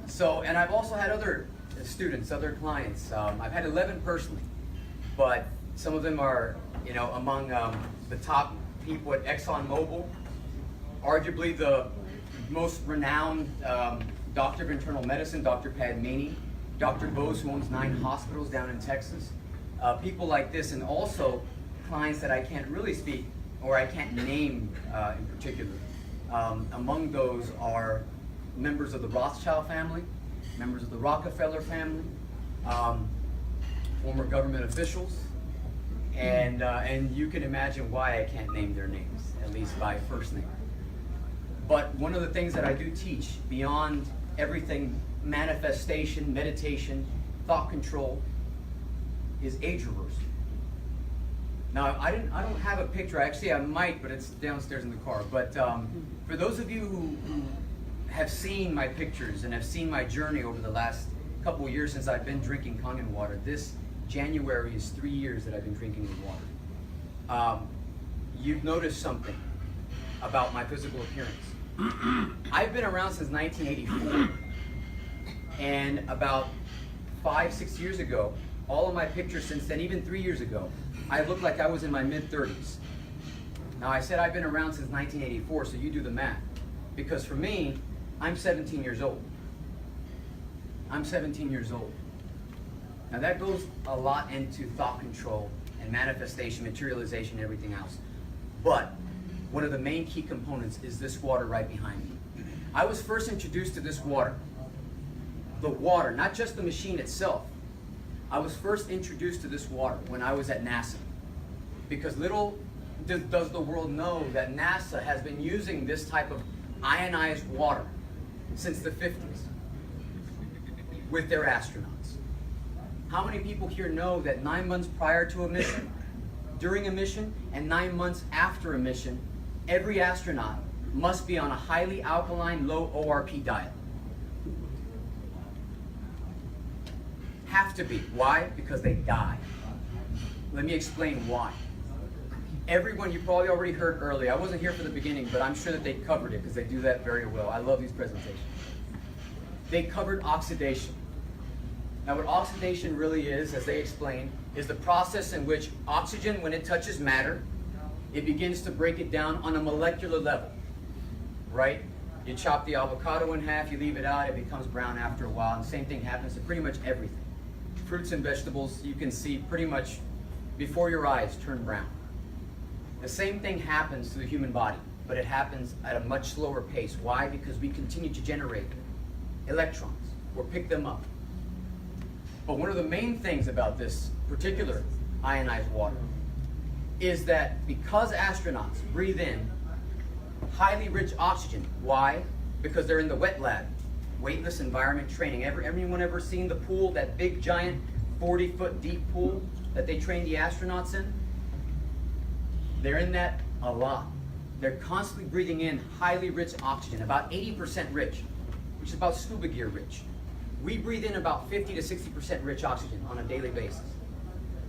So, and I've also had other students, other clients. I've had 11 personally, but some of them are, among the top people at ExxonMobil, arguably the most renowned doctor of internal medicine, Dr. Padmini, Dr. Bose, who owns 9 hospitals down in Texas. People like this, and also clients that I can't really speak, or I can't name in particular. Among those are members of the Rothschild family, members of the Rockefeller family, former government officials, and you can imagine why I can't name their names, at least by first name. But one of the things that I do teach, beyond everything manifestation, meditation, thought control, is age reversal. Now, I don't have a picture. Actually, I might, but it's downstairs in the car. But for those of you who have seen my pictures and have seen my journey over the last couple of years since I've been drinking Kangen water, this January is 3 years that I've been drinking the water. You've noticed something about my physical appearance. I've been around since 1984, and about 5-6 years ago, all of my pictures since then, even 3 years ago, I looked like I was in my mid-30s. Now, I said I've been around since 1984, so you do the math. Because for me, I'm 17 years old. I'm 17 years old. Now, that goes a lot into thought control and manifestation, materialization, and everything else. But one of the main key components is this water right behind me. I was first introduced to this water. The water, not just the machine itself. I was first introduced to this water when I was at NASA. Because little does the world know that NASA has been using this type of ionized water since the 50s with their astronauts. How many people here know that 9 months prior to a mission, during a mission, and 9 months after a mission, every astronaut must be on a highly alkaline, low ORP diet? Have to be. Why? Because they die. Let me explain why. Everyone, you probably already heard earlier, I wasn't here for the beginning, but I'm sure that they covered it because they do that very well. I love these presentations. They covered oxidation. Now, what oxidation really is, as they explained, is the process in which oxygen, when it touches matter, it begins to break it down on a molecular level, right? You chop the avocado in half, you leave it out, it becomes brown after a while, and the same thing happens to pretty much everything. Fruits and vegetables, you can see pretty much before your eyes turn brown. The same thing happens to the human body, but it happens at a much slower pace. Why? Because we continue to generate electrons or pick them up. But one of the main things about this particular ionized water is that because astronauts breathe in highly rich oxygen, why? Because they're in the wet lab, weightless environment training. Anyone ever seen the pool, that big giant 40-foot deep pool that they train the astronauts in? They're in that a lot. They're constantly breathing in highly rich oxygen, about 80% rich, which is about scuba gear rich. We breathe in about 50 to 60% rich oxygen on a daily basis.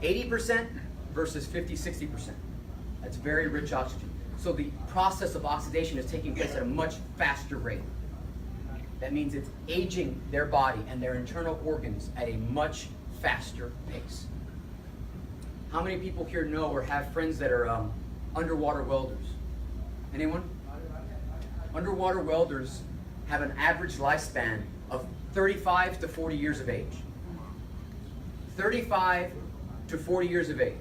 80% versus 50, 60%. That's very rich oxygen. So the process of oxidation is taking place at a much faster rate. That means it's aging their body and their internal organs at a much faster pace. How many people here know or have friends that are underwater welders? Anyone? Underwater welders have an average lifespan of 35 to 40 years of age. 35 to 40 years of age.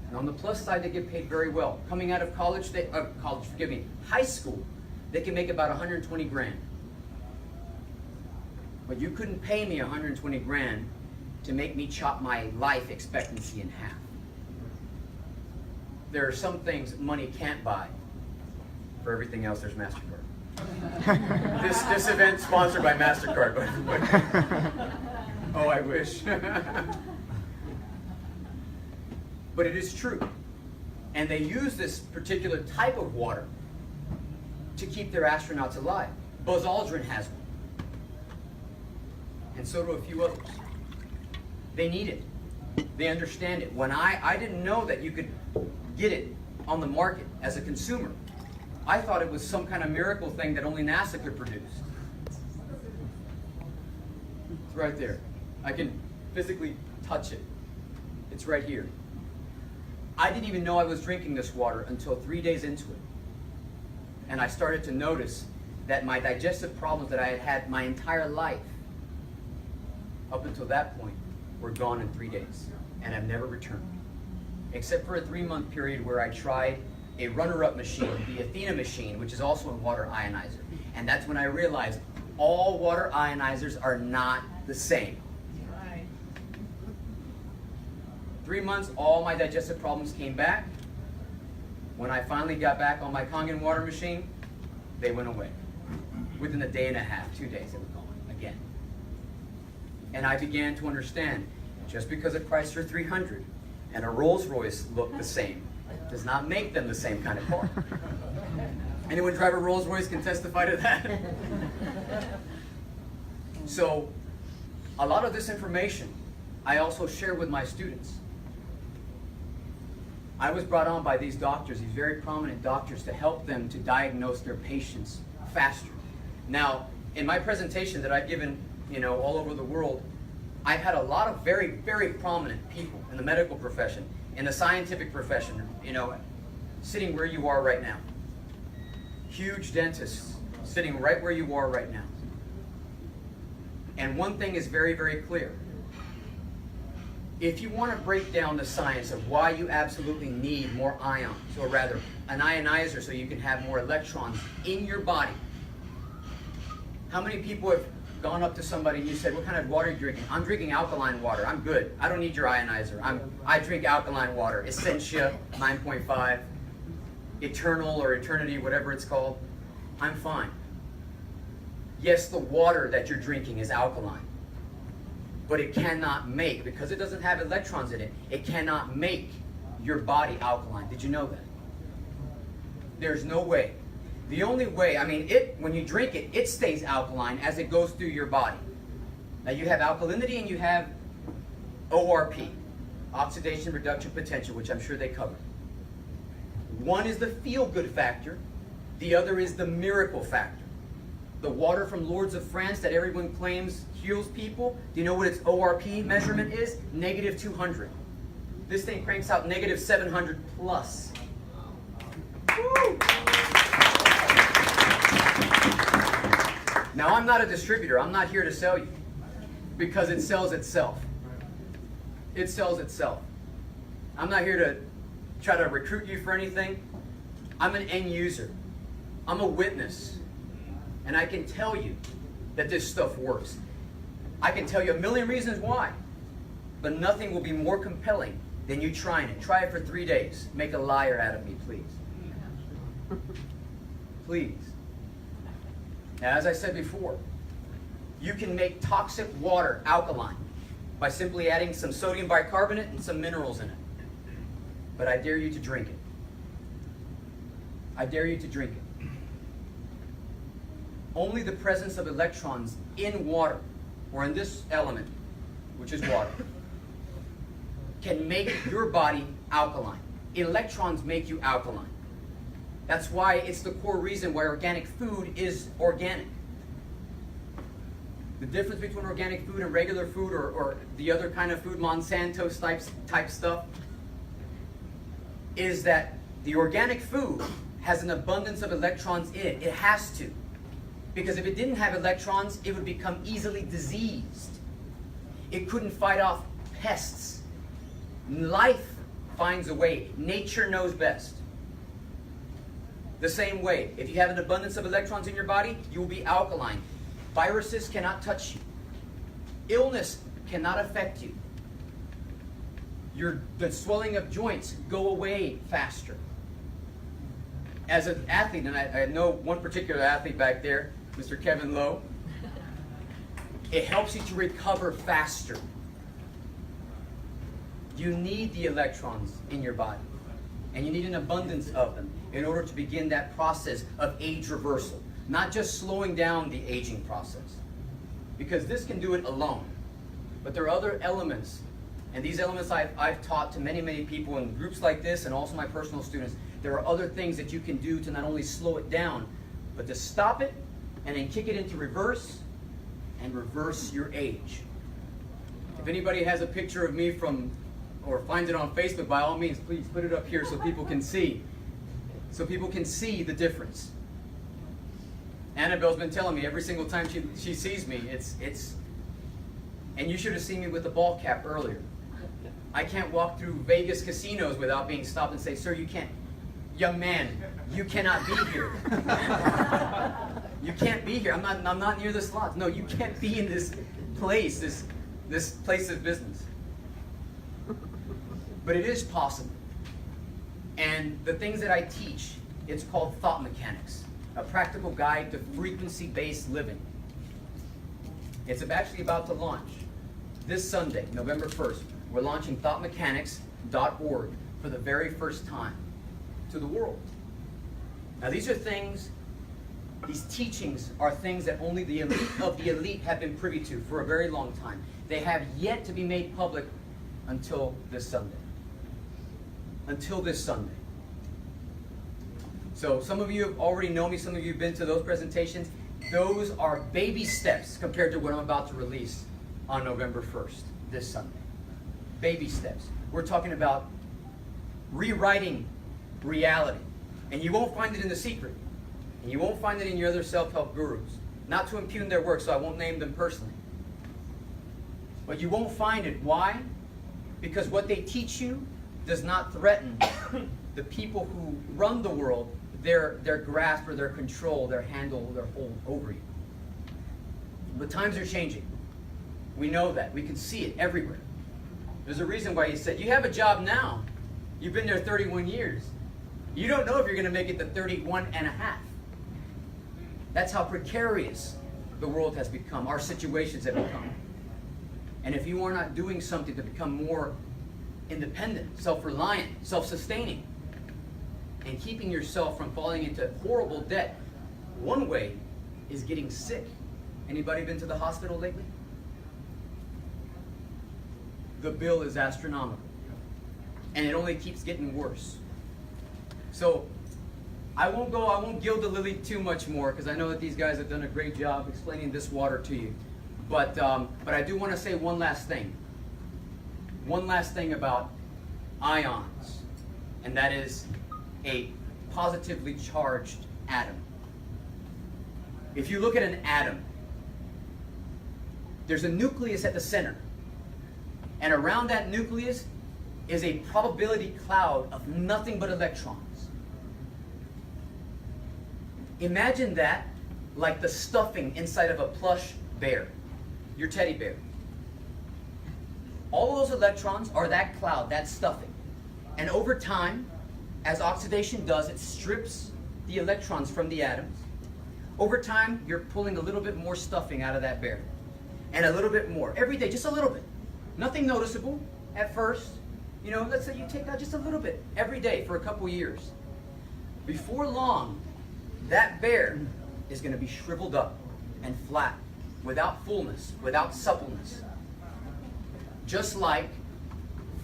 And on the plus side, they get paid very well. Coming out of college, high school, they can make about 120 grand. But you couldn't pay me 120 grand to make me chop my life expectancy in half. There are some things money can't buy. For everything else, there's MasterCard. This event sponsored by MasterCard. But oh, I wish. But it is true. And they use this particular type of water to keep their astronauts alive. Buzz Aldrin has one. And so do a few others. They need it. They understand it. When I didn't know that you could get it on the market as a consumer. I thought it was some kind of miracle thing that only NASA could produce. It's right there. I can physically touch it. It's right here. I didn't even know I was drinking this water until 3 days into it. And I started to notice that my digestive problems that I had had my entire life, up until that point, were gone in 3 days. And have never returned. Except for a 3-month period where I tried a runner-up machine, the Athena machine, which is also a water ionizer. And that's when I realized all water ionizers are not the same. Right. 3 months, all my digestive problems came back. When I finally got back on my Kangen water machine, they went away. Within a day and a half, 2 days, they were gone again. And I began to understand, just because a Chrysler 300 and a Rolls Royce look the same, does not make them the same kind of car. Anyone drive a Rolls Royce can testify to that. So, a lot of this information I also share with my students. I was brought on by these doctors, these very prominent doctors, to help them to diagnose their patients faster. Now, in my presentation that I've given, all over the world, I've had a lot of very, very prominent people in the medical profession, in the scientific profession, sitting where you are right now. Huge dentists sitting right where you are right now. And one thing is very, very clear. If you want to break down the science of why you absolutely need more ions, or rather, an ionizer so you can have more electrons in your body. How many people have gone up to somebody and you said, what kind of water are you drinking? I'm drinking alkaline water. I'm good. I don't need your ionizer. I drink alkaline water. Essentia 9.5, Eternal or Eternity, whatever it's called. I'm fine. Yes, the water that you're drinking is alkaline. But it cannot make, because it doesn't have electrons in it, it cannot make your body alkaline. Did you know that? There's no way. The only way, when you drink it, it stays alkaline as it goes through your body. Now you have alkalinity and you have ORP, oxidation reduction potential, which I'm sure they covered. One is the feel-good factor, the other is the miracle factor. The water from Lourdes of France that everyone claims heals people, do you know what its ORP measurement is? -200. This thing cranks out -700 plus. Woo! Now, I'm not a distributor. I'm not here to sell you, because it sells itself. It sells itself. I'm not here to try to recruit you for anything. I'm an end user. I'm a witness. And I can tell you that this stuff works. I can tell you a million reasons why, but nothing will be more compelling than you trying it. Try it for 3 days. Make a liar out of me, please. Please. Now, as I said before, you can make toxic water alkaline by simply adding some sodium bicarbonate and some minerals in it. But I dare you to drink it. I dare you to drink it. Only the presence of electrons in water, or in this element, which is water, can make your body alkaline. Electrons make you alkaline. That's why it's the core reason why organic food is organic. The difference between organic food and regular food, or the other kind of food, Monsanto type stuff, is that the organic food has an abundance of electrons in it. It has to. Because if it didn't have electrons, it would become easily diseased. It couldn't fight off pests. Life finds a way. Nature knows best. The same way, if you have an abundance of electrons in your body, you will be alkaline. Viruses cannot touch you. Illness cannot affect you. The swelling of joints go away faster. As an athlete, and I know one particular athlete back there, Mr. Kevin Lowe, it helps you to recover faster. You need the electrons in your body, and you need an abundance of them in order to begin that process of age reversal, not just slowing down the aging process, because this can do it alone. But there are other elements, and these elements I've taught to many, many people in groups like this, and also my personal students. There are other things that you can do to not only slow it down, but to stop it and then kick it into reverse and reverse your age. If anybody has a picture of me from, or finds it on Facebook, by all means, please put it up here so people can see. So people can see the difference. Annabelle's been telling me every single time she sees me, it's, and you should have seen me with the ball cap earlier. I can't walk through Vegas casinos without being stopped and say, sir, you can't, young man, you cannot be here. You can't be here. I'm not near the slots. No, you can't be in this place, this place of business. But it is possible. And the things that I teach, it's called Thought Mechanics, a practical guide to frequency-based living. It's actually about to launch this Sunday, November 1st. We're launching thoughtmechanics.org for the very first time to the world. Now these are things, these teachings are things that only the elite of the elite have been privy to for a very long time. They have yet to be made public until this Sunday. Until this Sunday. So some of you have already known me, some of you have been to those presentations. Those are baby steps compared to what I'm about to release on November 1st, this Sunday. Baby steps. We're talking about rewriting reality. And you won't find it in The Secret. And you won't find it in your other self-help gurus. Not to impugn their work, so I won't name them personally. But you won't find it. Why? Because what they teach you does not threaten the people who run the world, their grasp or their control, their handle, their hold over you. But times are changing. We know that. We can see it everywhere. There's a reason why he said, you have a job now. You've been there 31 years. You don't know if you're going to make it to 31 and a half. That's how precarious the world has become. Our situations have become. And if you are not doing something to become more independent, self-reliant, self-sustaining, and keeping yourself from falling into horrible debt, one way is getting sick. Anybody been to the hospital lately? The bill is astronomical. And it only keeps getting worse. So I won't gild the lily too much more, because I know that these guys have done a great job explaining this water to you. But I do want to say one last thing. One last thing about ions, and that is a positively charged atom. If you look at an atom, there's a nucleus at the center. And around that nucleus is a probability cloud of nothing but electrons. Imagine that like the stuffing inside of a plush bear, your teddy bear. All of those electrons are that cloud, that stuffing. And over time, as oxidation does, it strips the electrons from the atoms. Over time, you're pulling a little bit more stuffing out of that bear. And a little bit more. Every day, just a little bit. Nothing noticeable at first. You know, let's say you take out just a little bit every day for a couple years. Before long, that bear is going to be shriveled up and flat, without fullness, without suppleness. Just like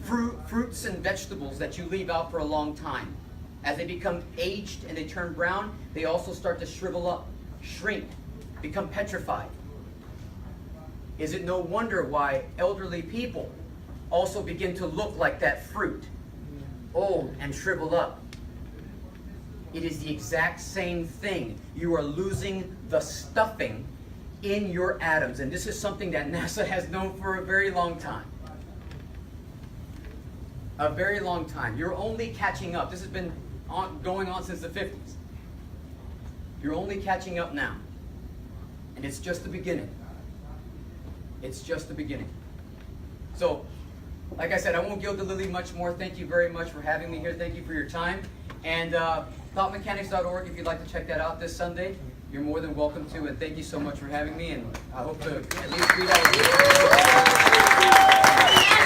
fruits and vegetables that you leave out for a long time. As they become aged and they turn brown, they also start to shrivel up, shrink, become petrified. Is it no wonder why elderly people also begin to look like that fruit, old and shriveled up? It is the exact same thing. You are losing the stuffing in your atoms. And this is something that NASA has known for a very long time. A very long time. You're only catching up. This has been going on since the 50s. You're only catching up now. And it's just the beginning. It's just the beginning. So, like I said, I won't gild the lily much more. Thank you very much for having me here. Thank you for your time. And thoughtmechanics.org, if you'd like to check that out this Sunday, you're more than welcome to. And thank you so much for having me. And I hope to at least read out.